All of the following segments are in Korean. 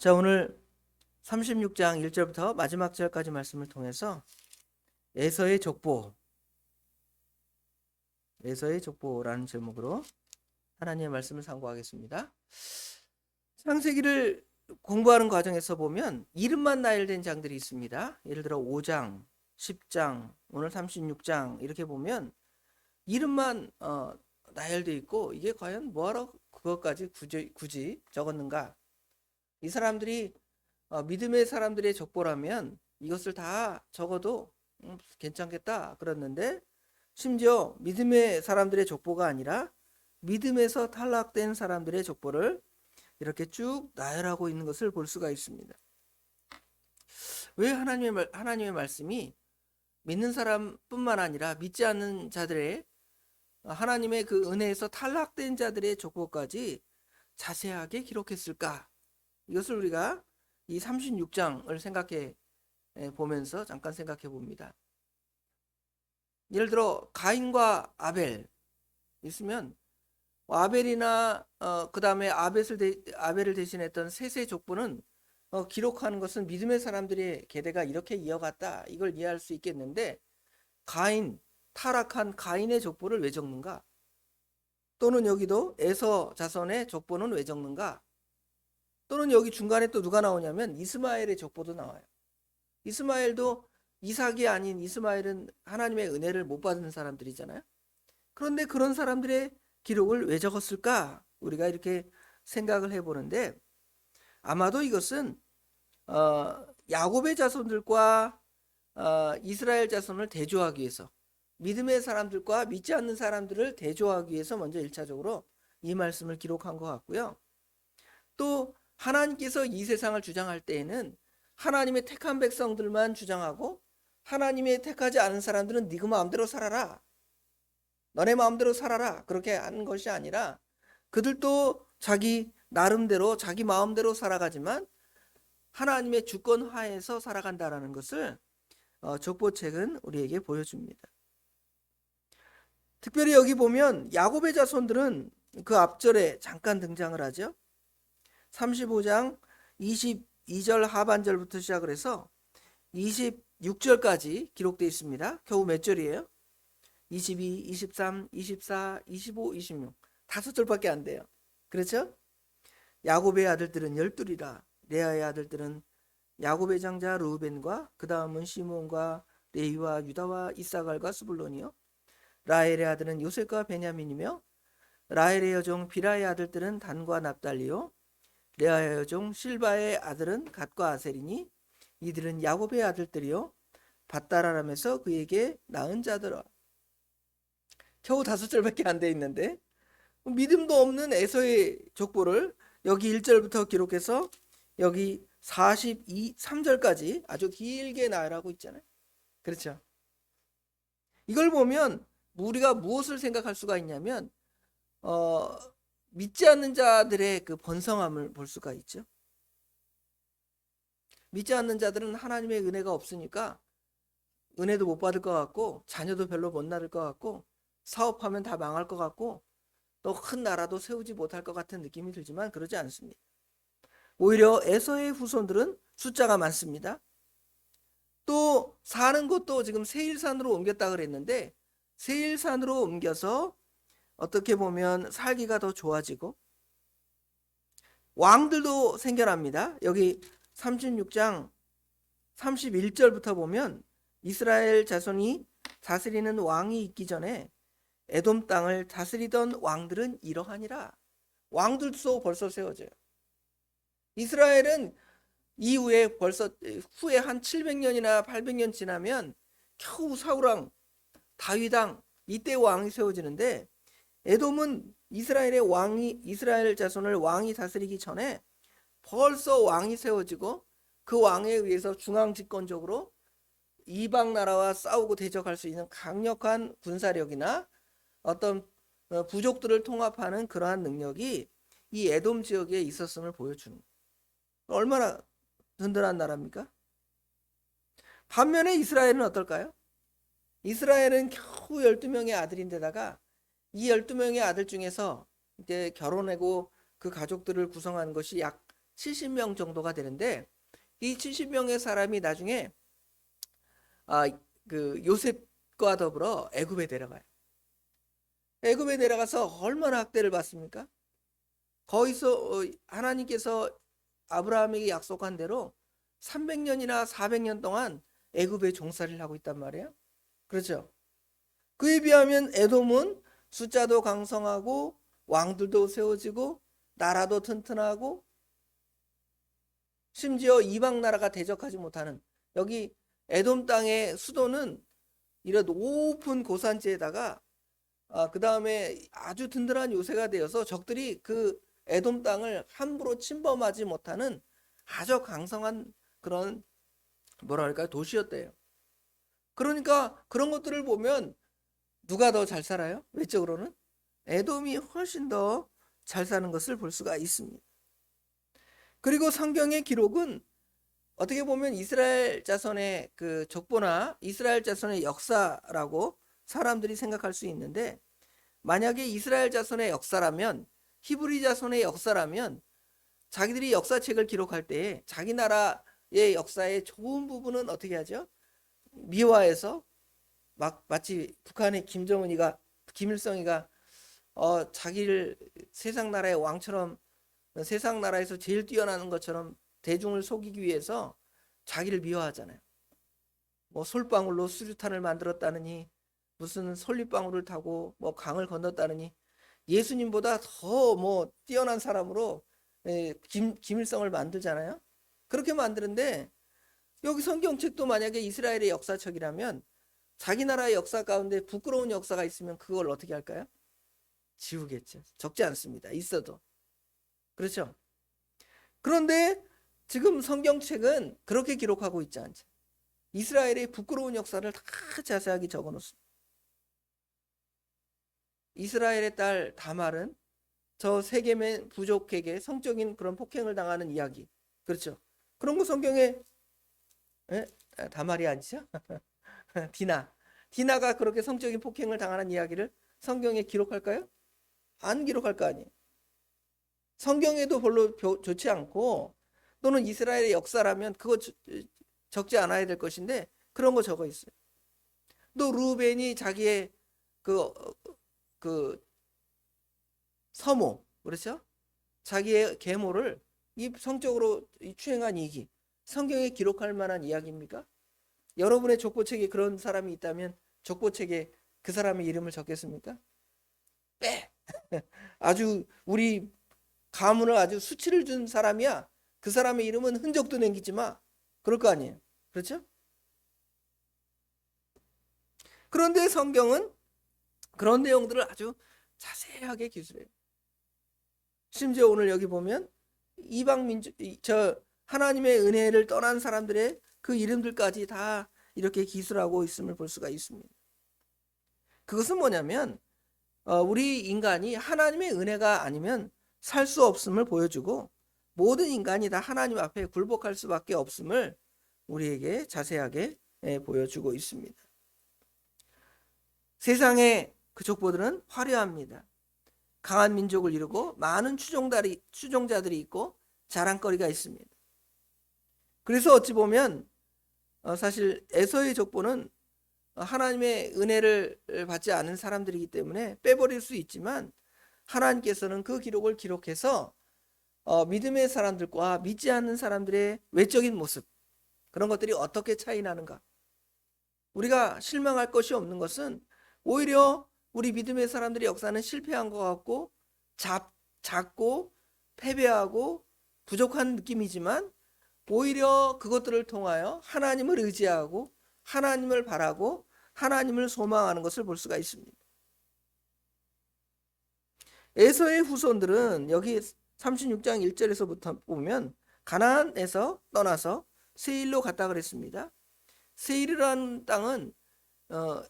자, 오늘 36장 1절부터 마지막 절까지 말씀을 통해서 에서의 족보라는 제목으로 하나님의 말씀을 상고하겠습니다. 창세기를 공부하는 과정에서 보면 이름만 나열된 장들이 있습니다. 예를 들어 5장, 10장, 오늘 36장 이렇게 보면 이름만 나열되어 있고, 이게 과연 뭐하러 그것까지 굳이 적었는가? 이 사람들이 믿음의 사람들의 족보라면 이것을 다 적어도 괜찮겠다 그랬는데, 심지어 믿음의 사람들의 족보가 아니라 믿음에서 탈락된 사람들의 족보를 이렇게 쭉 나열하고 있는 것을 볼 수가 있습니다. 왜 하나님의 말씀이 믿는 사람뿐만 아니라 믿지 않는 자들의, 하나님의 그 은혜에서 탈락된 자들의 족보까지 자세하게 기록했을까? 이것을 우리가 이 36장을 생각해 보면서 잠깐 생각해 봅니다. 예를 들어 가인과 아벨 있으면 아벨이나 그 다음에 아벨을 대신했던 셋의 족보는 기록하는 것은 믿음의 사람들의 계대가 이렇게 이어갔다, 이걸 이해할 수 있겠는데, 타락한 가인의 족보를 왜 적는가? 또는 여기도 에서 자손의 족보는 왜 적는가? 또는 여기 중간에 또 누가 나오냐면 이스마엘의 족보도 나와요. 이스마엘도 이삭이 아닌 이스마엘은 하나님의 은혜를 못 받은 사람들이잖아요. 그런데 그런 사람들의 기록을 왜 적었을까? 우리가 이렇게 생각을 해보는데, 아마도 이것은 야곱의 자손들과 이스라엘 자손을 대조하기 위해서, 믿음의 사람들과 믿지 않는 사람들을 대조하기 위해서 먼저 1차적으로 이 말씀을 기록한 것 같고요. 또 하나님께서 이 세상을 주장할 때에는 하나님의 택한 백성들만 주장하고, 하나님의 택하지 않은 사람들은 네 마음대로 살아라, 너네 마음대로 살아라, 그렇게 하는 것이 아니라 그들도 자기 나름대로 자기 마음대로 살아가지만 하나님의 주권 하에서 살아간다라는 것을 족보책은 우리에게 보여줍니다. 특별히 여기 보면 야곱의 자손들은 그 앞절에 잠깐 등장을 하죠. 35장 22절 하반절부터 시작을 해서 26절까지 기록되어 있습니다. 겨우 몇 절이에요? 22, 23, 24, 25, 26 다섯 절밖에 안 돼요. 그렇죠? 야곱의 아들들은 12이라. 레아의 아들들은 야곱의 장자 르우벤과 그 다음은 시몬과 레위와 유다와 이사갈과 스불론이요. 라헬의 아들은 요셉과 베냐민이며, 라헬의 여종 비라의 아들들은 단과 납달리요. 레아의 여종 실바의 아들은 갓과 아셀이니 이들은 야곱의 아들들이요 밧다라람에서 그에게 낳은 자들아. 겨우 다섯 절밖에 안 돼 있는데 믿음도 없는 에서의 족보를 여기 1절부터 기록해서 여기 3절까지 아주 길게 나열하고 있잖아요. 그렇죠? 이걸 보면 우리가 무엇을 생각할 수가 있냐면 믿지 않는 자들의 그 번성함을 볼 수가 있죠. 믿지 않는 자들은 하나님의 은혜가 없으니까 은혜도 못 받을 것 같고, 자녀도 별로 못 낳을 것 같고, 사업하면 다 망할 것 같고, 또 큰 나라도 세우지 못할 것 같은 느낌이 들지만 그러지 않습니다. 오히려 에서의 후손들은 숫자가 많습니다. 또 사는 곳도 지금 세일산으로 옮겼다 그랬는데, 세일산으로 옮겨서 어떻게 보면 살기가 더 좋아지고 왕들도 생겨납니다. 여기 36장 31절부터 보면 이스라엘 자손이 다스리는 왕이 있기 전에 에돔 땅을 다스리던 왕들은 이러하니라. 왕들도 벌써 세워져요. 이스라엘은 이후에 벌써 후에 한 700년이나 800년 지나면 겨우 사울왕, 다윗왕, 이때 왕이 세워지는데, 에돔은 이스라엘 자손을 왕이 다스리기 전에 벌써 왕이 세워지고, 그 왕에 의해서 중앙 집권적으로 이방 나라와 싸우고 대적할 수 있는 강력한 군사력이나 어떤 부족들을 통합하는 그러한 능력이 이 에돔 지역에 있었음을 보여주는 거예요. 얼마나 든든한 나라입니까? 반면에 이스라엘은 어떨까요? 이스라엘은 겨우 12명의 아들인데다가 이 12명의 아들 중에서 이제 결혼하고 그 가족들을 구성하는 것이 약 70명 정도가 되는데 이 70명의 사람이 나중에 그 요셉과 더불어 애굽에 내려가요. 애굽에 내려가서 얼마나 학대를 받습니까? 거기서 하나님께서 아브라함에게 약속한 대로 300년이나 400년 동안 애굽에 종살이를 하고 있단 말이에요. 그렇죠? 그에 비하면 에돔은 숫자도 강성하고 왕들도 세워지고 나라도 튼튼하고 심지어 이방 나라가 대적하지 못하는, 여기 에돔 땅의 수도는 이런 높은 고산지에다가 그 다음에 아주 든든한 요새가 되어서 적들이 그 에돔 땅을 함부로 침범하지 못하는 아주 강성한 그런 뭐랄까요, 도시였대요. 그러니까 그런 것들을 보면 누가 더 잘 살아요? 외적으로는 에돔이 훨씬 더 잘 사는 것을 볼 수가 있습니다. 그리고 성경의 기록은 어떻게 보면 이스라엘 자손의 그 족보나 이스라엘 자손의 역사라고 사람들이 생각할 수 있는데, 만약에 이스라엘 자손의 역사라면, 히브리 자손의 역사라면 자기들이 역사책을 기록할 때 자기 나라의 역사의 좋은 부분은 어떻게 하죠? 미화해서 마치 북한의 김일성이가 자기를 세상 나라의 왕처럼, 세상 나라에서 제일 뛰어나는 것처럼 대중을 속이기 위해서 자기를 미화하잖아요. 뭐 솔방울로 수류탄을 만들었다느니, 무슨 솔잎방울을 타고 뭐 강을 건넜다느니, 예수님보다 더 뭐 뛰어난 사람으로 김일성을 만들잖아요. 그렇게 만드는데, 여기 성경책도 만약에 이스라엘의 역사책이라면 자기 나라의 역사 가운데 부끄러운 역사가 있으면 그걸 어떻게 할까요? 지우겠죠. 적지 않습니다. 있어도. 그렇죠? 그런데 지금 성경책은 그렇게 기록하고 있지 않죠. 이스라엘의 부끄러운 역사를 다 자세하게 적어 놓습니다. 이스라엘의 딸 다말은 저 세겜의 부족에게 성적인 그런 폭행을 당하는 이야기. 그렇죠? 그런 거 성경에 다말이 아니죠? 디나가 그렇게 성적인 폭행을 당하는 이야기를 성경에 기록할까요? 안 기록할 거 아니에요. 성경에도 별로 좋지 않고, 또는 이스라엘의 역사라면 그거 적지 않아야 될 것인데 그런 거 적어 있어요. 또 루벤이 자기의 그 서모, 그렇죠? 자기의 계모를 성적으로 추행한 이기, 성경에 기록할 만한 이야기입니까? 여러분의 족보책에 그런 사람이 있다면 족보책에 그 사람의 이름을 적겠습니까? 빼! 아주 우리 가문을 아주 수치를 준 사람이야. 그 사람의 이름은 흔적도 남기지 마. 그럴 거 아니에요. 그렇죠? 그런데 성경은 그런 내용들을 아주 자세하게 기술해요. 심지어 오늘 여기 보면 이방 민족, 하나님의 은혜를 떠난 사람들의 그 이름들까지 다 이렇게 기술하고 있음을 볼 수가 있습니다. 그것은 뭐냐면 우리 인간이 하나님의 은혜가 아니면 살 수 없음을 보여주고, 모든 인간이 다 하나님 앞에 굴복할 수밖에 없음을 우리에게 자세하게 보여주고 있습니다. 세상의 그 족보들은 화려합니다. 강한 민족을 이루고 많은 추종자들이 있고 자랑거리가 있습니다. 그래서 어찌 보면 사실 에서의 족보는 하나님의 은혜를 받지 않은 사람들이기 때문에 빼버릴 수 있지만, 하나님께서는 그 기록을 기록해서 믿음의 사람들과 믿지 않는 사람들의 외적인 모습, 그런 것들이 어떻게 차이 나는가. 우리가 실망할 것이 없는 것은 오히려 우리 믿음의 사람들의 역사는 실패한 것 같고 작고 패배하고 부족한 느낌이지만, 오히려 그것들을 통하여 하나님을 의지하고 하나님을 바라고 하나님을 소망하는 것을 볼 수가 있습니다. 에서의 후손들은 여기 36장 1절에서부터 보면 가나안에서 떠나서 세일로 갔다 그랬습니다. 세일이라는 땅은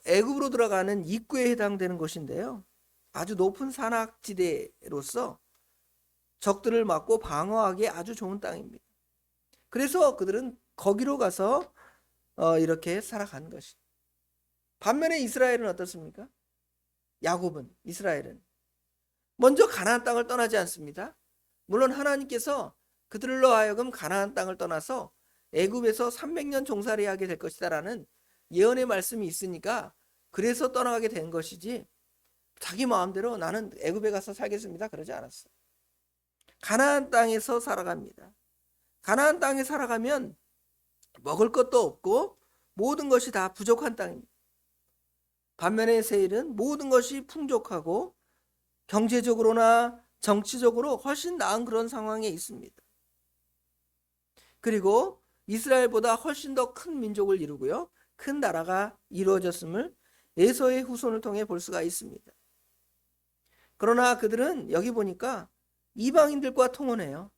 애굽으로 들어가는 입구에 해당되는 곳인데요, 아주 높은 산악지대로서 적들을 막고 방어하기에 아주 좋은 땅입니다. 그래서 그들은 거기로 가서 이렇게 살아간 것입니다. 반면에 이스라엘은 어떻습니까? 야곱은, 이스라엘은 먼저 가나안 땅을 떠나지 않습니다. 물론 하나님께서 그들로 하여금 가나안 땅을 떠나서 애굽에서 300년 종살이하게 될 것이다라는 예언의 말씀이 있으니까 그래서 떠나가게 된 것이지 자기 마음대로 나는 애굽에 가서 살겠습니다 그러지 않았어. 가나안 땅에서 살아갑니다. 가나안 땅에 살아가면 먹을 것도 없고 모든 것이 다 부족한 땅입니다. 반면에 세일은 모든 것이 풍족하고 경제적으로나 정치적으로 훨씬 나은 그런 상황에 있습니다. 그리고 이스라엘보다 훨씬 더 큰 민족을 이루고요. 큰 나라가 이루어졌음을 에서의 후손을 통해 볼 수가 있습니다. 그러나 그들은 여기 보니까 이방인들과 통혼해요.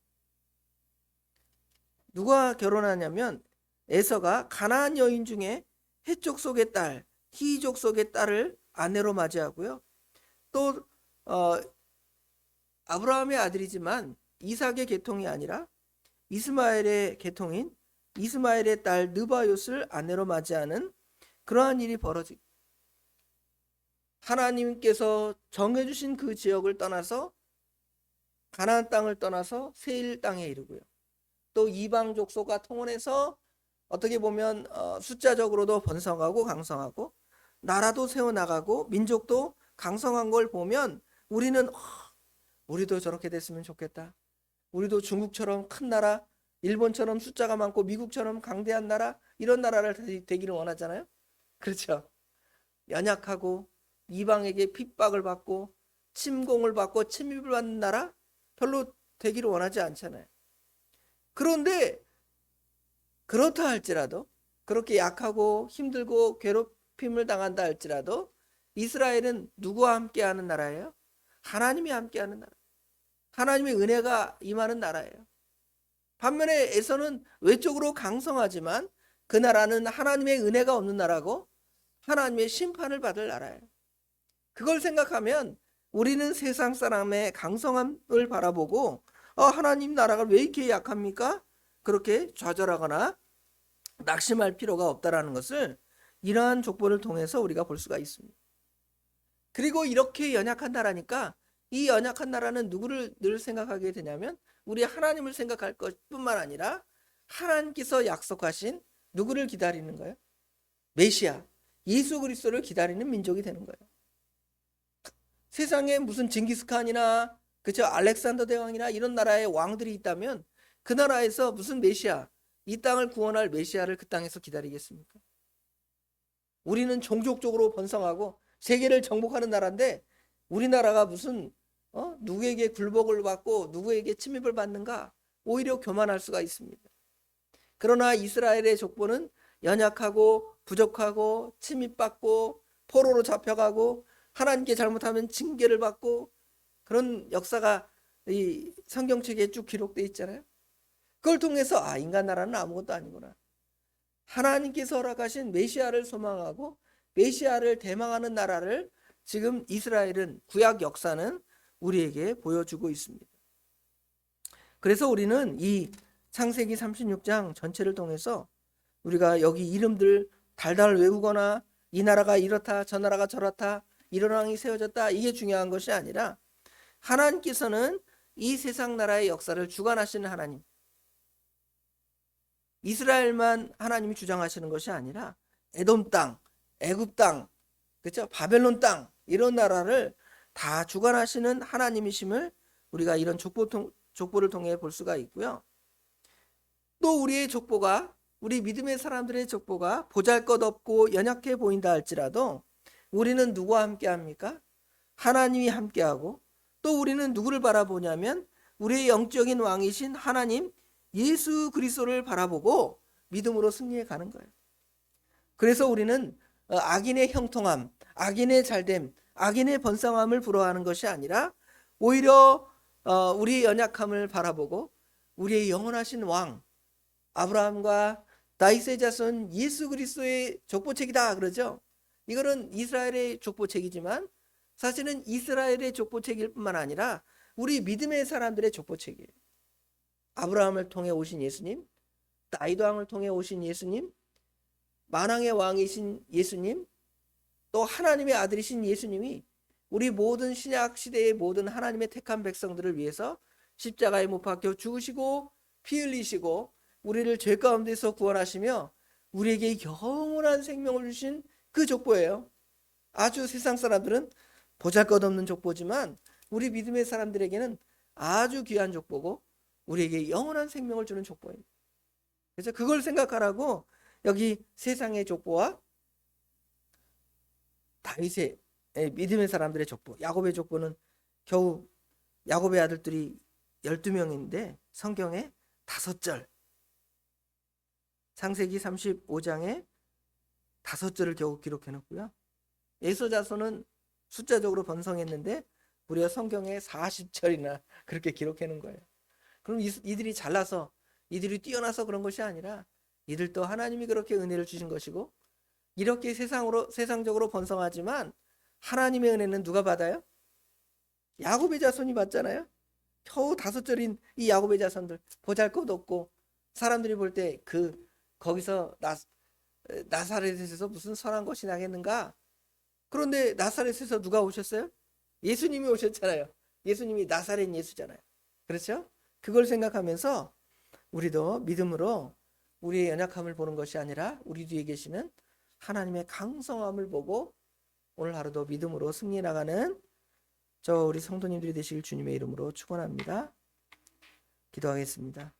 누가 결혼하냐면 에서가 가나안 여인 중에 헷 족속의 딸, 히 족속의 딸을 아내로 맞이하고요. 또 아브라함의 아들이지만 이삭의 계통이 아니라 이스마엘의 계통인 이스마엘의 딸 느바요스를 아내로 맞이하는 그러한 일이 벌어지고 하나님께서 정해주신 그 지역을 떠나서 가나안 땅을 떠나서 세일 땅에 이르고요. 또 이방 족속과 통혼해서 어떻게 보면 숫자적으로도 번성하고 강성하고 나라도 세워나가고 민족도 강성한 걸 보면 우리는 우리도 저렇게 됐으면 좋겠다. 우리도 중국처럼 큰 나라, 일본처럼 숫자가 많고 미국처럼 강대한 나라, 이런 나라를 되기를 원하잖아요. 그렇죠. 연약하고 이방에게 핍박을 받고 침공을 받고 침입을 받는 나라 별로 되기를 원하지 않잖아요. 그런데 그렇다 할지라도 그렇게 약하고 힘들고 괴롭힘을 당한다 할지라도 이스라엘은 누구와 함께하는 나라예요? 하나님이 함께하는 나라. 하나님의 은혜가 임하는 나라예요. 반면에 에서는 외적으로 강성하지만 그 나라는 하나님의 은혜가 없는 나라고 하나님의 심판을 받을 나라예요. 그걸 생각하면 우리는 세상 사람의 강성함을 바라보고 하나님 나라가 왜 이렇게 약합니까? 그렇게 좌절하거나 낙심할 필요가 없다라는 것을 이러한 족보를 통해서 우리가 볼 수가 있습니다. 그리고 이렇게 연약한 나라니까 이 연약한 나라는 누구를 늘 생각하게 되냐면 우리 하나님을 생각할 것뿐만 아니라 하나님께서 약속하신 누구를 기다리는 거예요? 메시아, 예수 그리스도를 기다리는 민족이 되는 거예요. 세상에 무슨 징기스칸이나 그죠 알렉산더 대왕이나 이런 나라의 왕들이 있다면 그 나라에서 무슨 메시아, 이 땅을 구원할 메시아를 그 땅에서 기다리겠습니까? 우리는 종족적으로 번성하고 세계를 정복하는 나라인데 우리나라가 무슨 누구에게 굴복을 받고 누구에게 침입을 받는가? 오히려 교만할 수가 있습니다. 그러나 이스라엘의 족보는 연약하고 부족하고 침입받고 포로로 잡혀가고 하나님께 잘못하면 징계를 받고 그런 역사가 이 성경책에 쭉 기록되어 있잖아요. 그걸 통해서 인간 나라는 아무것도 아니구나. 하나님께서 허락하신 메시아를 소망하고 메시아를 대망하는 나라를 지금 이스라엘은 구약 역사는 우리에게 보여주고 있습니다. 그래서 우리는 이 창세기 36장 전체를 통해서 우리가 여기 이름들 달달 외우거나 이 나라가 이렇다 저 나라가 저렇다 이런 왕이 세워졌다 이게 중요한 것이 아니라 하나님께서는 이 세상 나라의 역사를 주관하시는 하나님, 이스라엘만 하나님이 주장하시는 것이 아니라 에돔 땅, 애굽 땅, 그렇죠? 바벨론 땅 이런 나라를 다 주관하시는 하나님이심을 우리가 이런 족보를 통해 볼 수가 있고요. 또 우리의 족보가 우리 믿음의 사람들의 족보가 보잘것없고 연약해 보인다 할지라도 우리는 누구와 함께 합니까? 하나님이 함께하고 또 우리는 누구를 바라보냐면 우리의 영적인 왕이신 하나님 예수 그리스도를 바라보고 믿음으로 승리해 가는 거예요. 그래서 우리는 악인의 형통함, 악인의 잘됨, 악인의 번성함을 부러워하는 것이 아니라 오히려 우리의 연약함을 바라보고 우리의 영원하신 왕 아브라함과 다윗의 자손 예수 그리스도의 족보책이다 그러죠. 이거는 이스라엘의 족보책이지만 사실은 이스라엘의 족보책일 뿐만 아니라 우리 믿음의 사람들의 족보책이에요. 아브라함을 통해 오신 예수님, 다윗 왕을 통해 오신 예수님, 만왕의 왕이신 예수님, 또 하나님의 아들이신 예수님이 우리 모든 신약 시대의 모든 하나님의 택한 백성들을 위해서 십자가에 못 박혀 죽으시고 피 흘리시고 우리를 죄 가운데서 구원하시며 우리에게 영원한 생명을 주신 그 족보예요. 아주 세상 사람들은 보잘것없는 족보지만 우리 믿음의 사람들에게는 아주 귀한 족보고 우리에게 영원한 생명을 주는 족보입니다. 그래서 그걸 생각하라고 여기 세상의 족보와 다윗의 믿음의 사람들의 족보, 야곱의 족보는 겨우 야곱의 아들들이 12명인데 성경에 5절, 창세기 35장에 5절을 겨우 기록해 놓고요. 에서 자손은 숫자적으로 번성했는데 무려 성경에 40절이나 그렇게 기록해 놓은 거예요. 그럼 이들이 잘나서 이들이 뛰어나서 그런 것이 아니라 이들도 하나님이 그렇게 은혜를 주신 것이고 이렇게 세상적으로 번성하지만 하나님의 은혜는 누가 받아요? 야곱의 자손이 받잖아요. 겨우 5절인 이 야곱의 자손들 보잘것없고 사람들이 볼 때 거기서 나사렛에서 무슨 선한 것이 나겠는가? 그런데 나사렛에서 누가 오셨어요? 예수님이 오셨잖아요. 예수님이 나사렛 예수잖아요. 그렇죠? 그걸 생각하면서 우리도 믿음으로 우리의 연약함을 보는 것이 아니라 우리 뒤에 계시는 하나님의 강성함을 보고 오늘 하루도 믿음으로 승리해 나가는 우리 성도님들이 되시길 주님의 이름으로 축원합니다. 기도하겠습니다.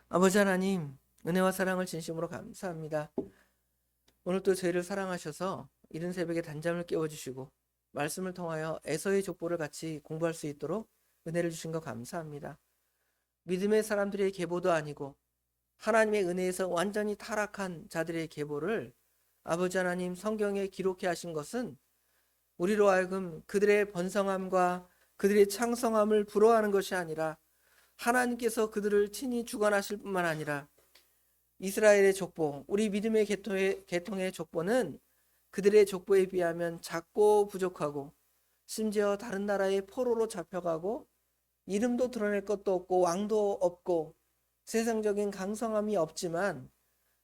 아버지 하나님, 은혜와 사랑을 진심으로 감사합니다. 오늘 또 저희를 사랑하셔서 이른 새벽에 단잠을 깨워주시고 말씀을 통하여 에서의 족보를 같이 공부할 수 있도록 은혜를 주신 거 감사합니다. 믿음의 사람들의 계보도 아니고 하나님의 은혜에서 완전히 타락한 자들의 계보를 아버지 하나님 성경에 기록해 하신 것은 우리로 하여금 그들의 번성함과 그들의 창성함을 부러워하는 것이 아니라 하나님께서 그들을 친히 주관하실 뿐만 아니라 이스라엘의 족보, 우리 믿음의 계통의 족보는 그들의 족보에 비하면 작고 부족하고 심지어 다른 나라의 포로로 잡혀가고 이름도 드러낼 것도 없고 왕도 없고 세상적인 강성함이 없지만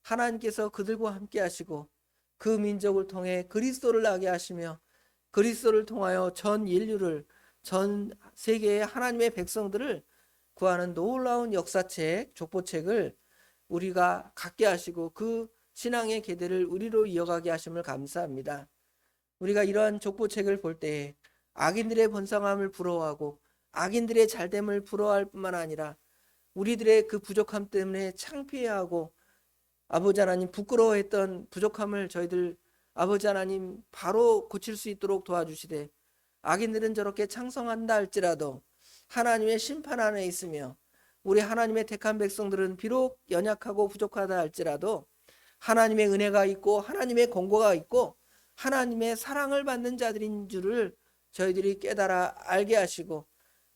하나님께서 그들과 함께 하시고 그 민족을 통해 그리스도를 나게 하시며 그리스도를 통하여 전 인류를, 전 세계의 하나님의 백성들을 구하는 놀라운 역사책, 족보책을 우리가 갖게 하시고 그 신앙의 계대를 우리로 이어가게 하심을 감사합니다. 우리가 이러한 족보책을 볼 때에 악인들의 번성함을 부러워하고 악인들의 잘됨을 부러워할 뿐만 아니라 우리들의 그 부족함 때문에 창피해하고 아버지 하나님 부끄러워했던 부족함을 저희들 아버지 하나님 바로 고칠 수 있도록 도와주시되 악인들은 저렇게 창성한다 할지라도 하나님의 심판 안에 있으며 우리 하나님의 택한 백성들은 비록 연약하고 부족하다 할지라도 하나님의 은혜가 있고 하나님의 공고가 있고 하나님의 사랑을 받는 자들인 줄을 저희들이 깨달아 알게 하시고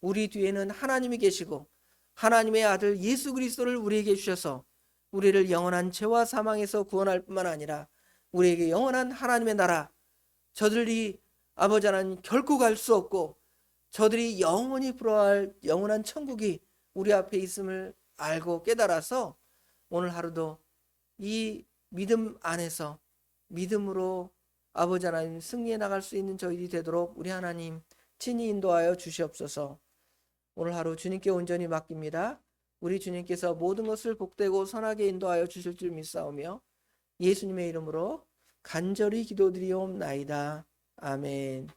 우리 뒤에는 하나님이 계시고 하나님의 아들 예수 그리스도를 우리에게 주셔서 우리를 영원한 죄와 사망에서 구원할 뿐만 아니라 우리에게 영원한 하나님의 나라, 저들이 아버지 하나님 결코 갈 수 없고 저들이 영원히 부러워할 영원한 천국이 우리 앞에 있음을 알고 깨달아서 오늘 하루도 이 믿음 안에서 믿음으로 아버지 하나님 승리해 나갈 수 있는 저희들이 되도록 우리 하나님 친히 인도하여 주시옵소서. 오늘 하루 주님께 온전히 맡깁니다. 우리 주님께서 모든 것을 복되고 선하게 인도하여 주실 줄 믿사오며 예수님의 이름으로 간절히 기도드리옵나이다. 아멘.